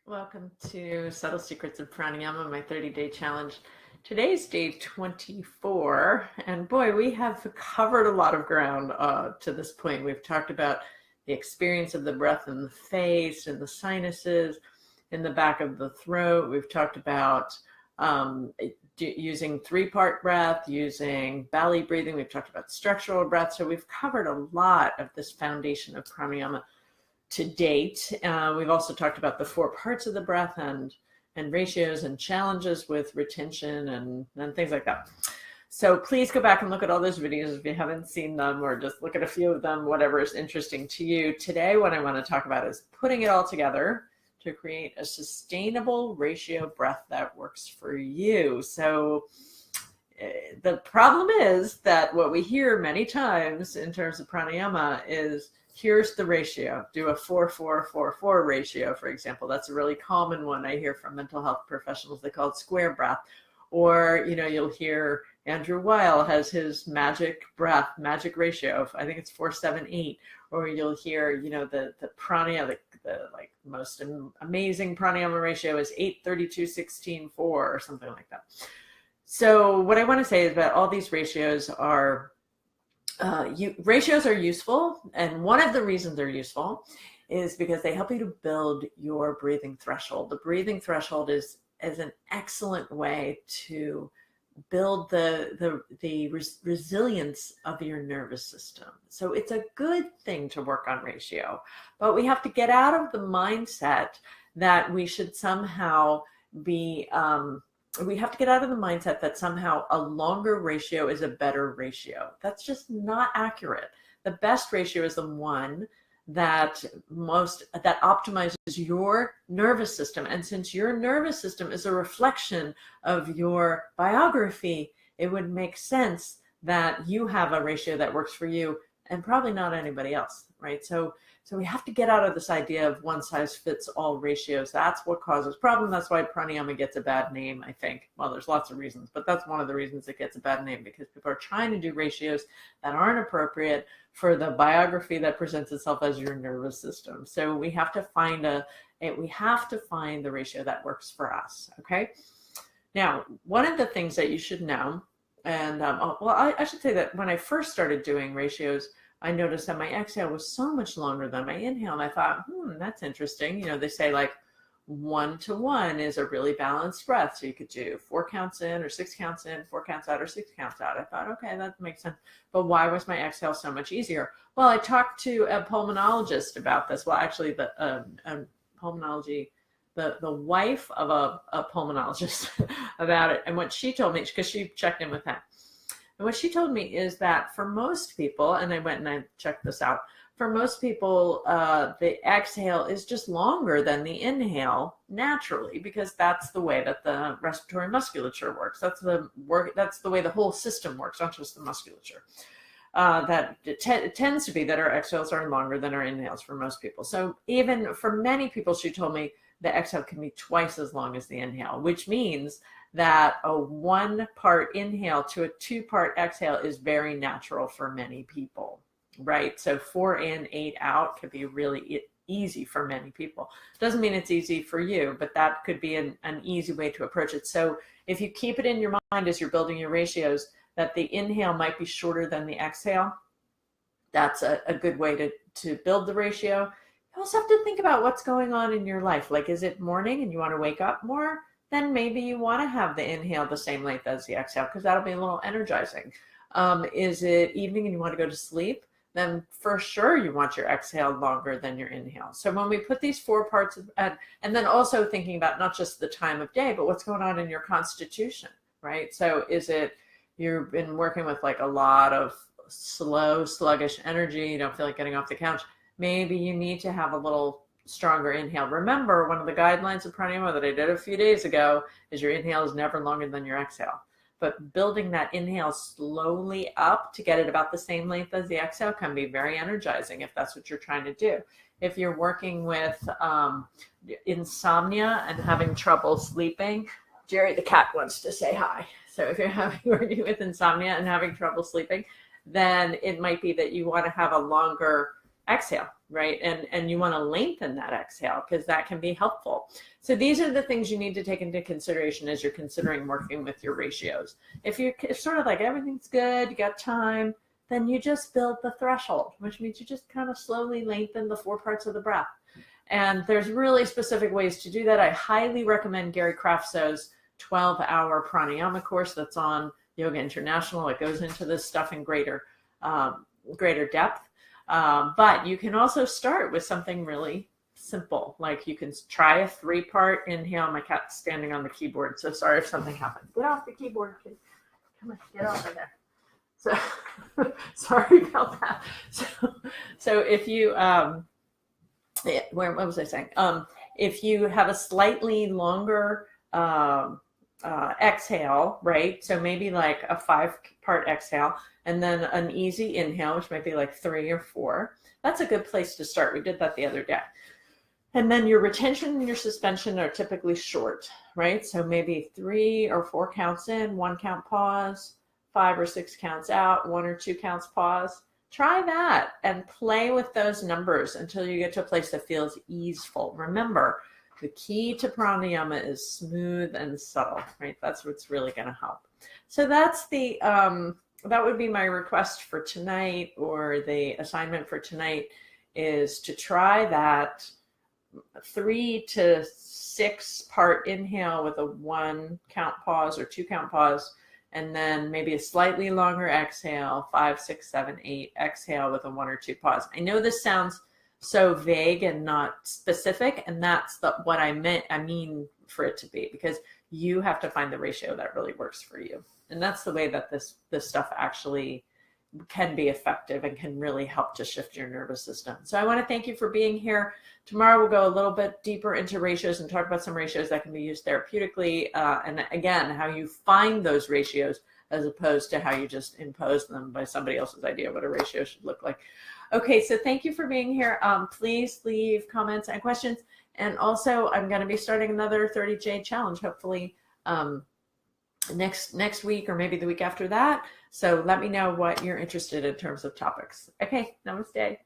Welcome to Subtle Secrets of Pranayama, my 30-day challenge. Today's day 24, and boy, we have covered a lot of ground to this point. We've talked about the experience of the breath in the face, in the sinuses, in the back of the throat. We've talked about using three-part breath, using belly breathing. We've talked about structural breath. So we've covered a lot of this foundation of pranayama to date. We've also talked about the 4 parts of the breath and ratios and challenges with retention and things like that. So please go back and look at all those videos if you haven't seen them, or just look at a few of them, whatever is interesting to you. Today, what I want to talk about is putting it all together to create a sustainable ratio breath that works for you. So the problem is that what we hear many times in terms of pranayama is, here's the ratio. Do a 4-4-4-4 ratio, for example. That's a really common one I hear from mental health professionals. They call it square breath. Or, you'll hear Andrew Weil has his magic breath, magic ratio. I think it's 4-7-8. Or you'll hear, the pranayama, the like most amazing pranayama ratio is 8-32-16-4 or something like that. So what I want to say is that all these ratios are ratios are useful, and one of the reasons they're useful is because they help you to build your breathing threshold. The breathing threshold is an excellent way to build the resilience of your nervous system. So it's a good thing to work on ratio, but we have to get out of the mindset that we should somehow be we have to get out of the mindset that somehow a longer ratio is a better ratio. That's just not accurate. The best ratio is the one that optimizes your nervous system. And since your nervous system is a reflection of your biography, it would make sense that you have a ratio that works for you and probably not anybody else, right? So we have to get out of this idea of one size fits all ratios. That's what causes problems. That's why pranayama gets a bad name, I think. Well, there's lots of reasons, but that's one of the reasons it gets a bad name, because people are trying to do ratios that aren't appropriate for the biography that presents itself as your nervous system. So we have to find the ratio that works for us, okay? Now, one of the things that you should know, and I should say that when I first started doing ratios, I noticed that my exhale was so much longer than my inhale. And I thought, that's interesting. They say like 1-to-1 is a really balanced breath. So you could do 4 counts in or 6 counts in, 4 counts out or 6 counts out. I thought, okay, that makes sense. But why was my exhale so much easier? Well, I talked to a pulmonologist about this. Well, actually the pulmonology, the wife of a pulmonologist about it. And what she told me, because she checked in with him. And what she told me is that for most people, and I went and I checked this out, for most people, the exhale is just longer than the inhale naturally, because that's the way that the respiratory musculature works. That's the way the whole system works, not just the musculature. It tends to be that our exhales are longer than our inhales for most people. So even for many people, she told me the exhale can be twice as long as the inhale, which means that a 1-part inhale to a 2-part exhale is very natural for many people, right? So 4 in, 8 out could be really easy for many people. Doesn't mean it's easy for you, but that could be an easy way to approach it. So if you keep it in your mind as you're building your ratios, that the inhale might be shorter than the exhale, that's a good way to build the ratio. You also have to think about what's going on in your life. Like, is it morning and you want to wake up more? Then maybe you want to have the inhale the same length as the exhale, because that'll be a little energizing. Is it evening and you want to go to sleep? Then for sure you want your exhale longer than your inhale. So when we put these 4 parts and then also thinking about not just the time of day, but what's going on in your constitution, right? So is it you've been working with like a lot of slow, sluggish energy, you don't feel like getting off the couch? Maybe you need to have a little stronger inhale. Remember, one of the guidelines of pranayama that I did a few days ago is your inhale is never longer than your exhale. But building that inhale slowly up to get it about the same length as the exhale can be very energizing if that's what you're trying to do. If you're working with insomnia and having trouble sleeping, Jerry the cat wants to say hi. So if you're working with insomnia and having trouble sleeping, then it might be that you want to have a longer exhale. right? And you want to lengthen that exhale because that can be helpful. So these are the things you need to take into consideration as you're considering working with your ratios. If you're sort of like everything's good, you got time, then you just build the threshold, which means you just kind of slowly lengthen the 4 parts of the breath. And there's really specific ways to do that. I highly recommend Gary Kraftso's 12-hour pranayama course that's on Yoga International. It goes into this stuff in greater depth. But you can also start with something really simple. Like you can try a 3-part inhale. My cat's standing on the keyboard, so sorry if something happened. Get off the keyboard, kid. Come on, get off of there. So sorry about that. So if you what was I saying? If you have a slightly longer exhale, right? So maybe like a 5-part exhale and then an easy inhale, which might be like 3 or 4. That's a good place to start. We did that the other day. And then your retention and your suspension are typically short, right? So maybe 3 or 4 counts in, 1 count pause, 5 or 6 counts out, 1 or 2 counts pause. Try that and play with those numbers until you get to a place that feels easeful. Remember, the key to pranayama is smooth and subtle, right? That's what's really going to help. So that's the, that would be my request for tonight, or the assignment for tonight is to try that 3 to 6 part inhale with a 1 count pause or 2 count pause, and then maybe a slightly longer exhale, 5, 6, 7, 8, exhale with a 1 or 2 pause. I know this sounds so vague and not specific, and that's what I mean for it to be, because you have to find the ratio that really works for you. And that's the way that this stuff actually can be effective and can really help to shift your nervous system. So I want to thank you for being here. Tomorrow we'll go a little bit deeper into ratios and talk about some ratios that can be used therapeutically, and again, how you find those ratios as opposed to how you just impose them by somebody else's idea of what a ratio should look like. Okay, so thank you for being here. Please leave comments and questions. And also, I'm going to be starting another 30-day challenge, hopefully next week or maybe the week after that. So let me know what you're interested in terms of topics. Okay, namaste.